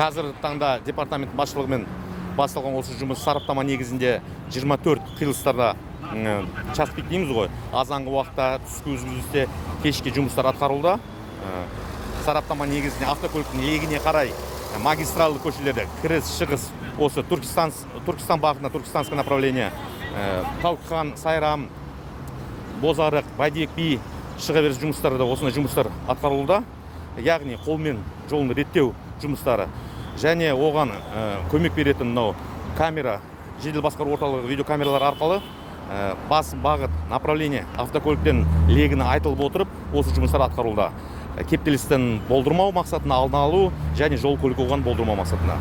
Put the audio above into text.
қазіргі таңда департамент басшылығымен басталған осы жұмыс сараптама негізінде 24 қиылыстарда участок дейміз ғой, азанғы уақытта, түскі үзілісте, кешке жұмыстар атқарылуда. Сараптама негізінде автокөліктің легіне қарай магистралды көшелерде кіріс, шығыс, осы Түркістан бағытына, Түркістанское направление, Талқыхан, Сайрам, Бозарық, Байдиек би шыға беріс жұмыстары да осындай жұмыстар атқарылуда. Яғни қолмен жолын реттеу жұмыстары және оған көмек беретін мынау камера, жедел басқару орталығы видеокамералар арқылы басым бағыт, направление автокөліктен легіні айтылып отырып, осы жұмыстар атқарылуда. Кептелістен болдырмау мақсатына, алдын алу және жол көлік оған болдырмау мақсатына.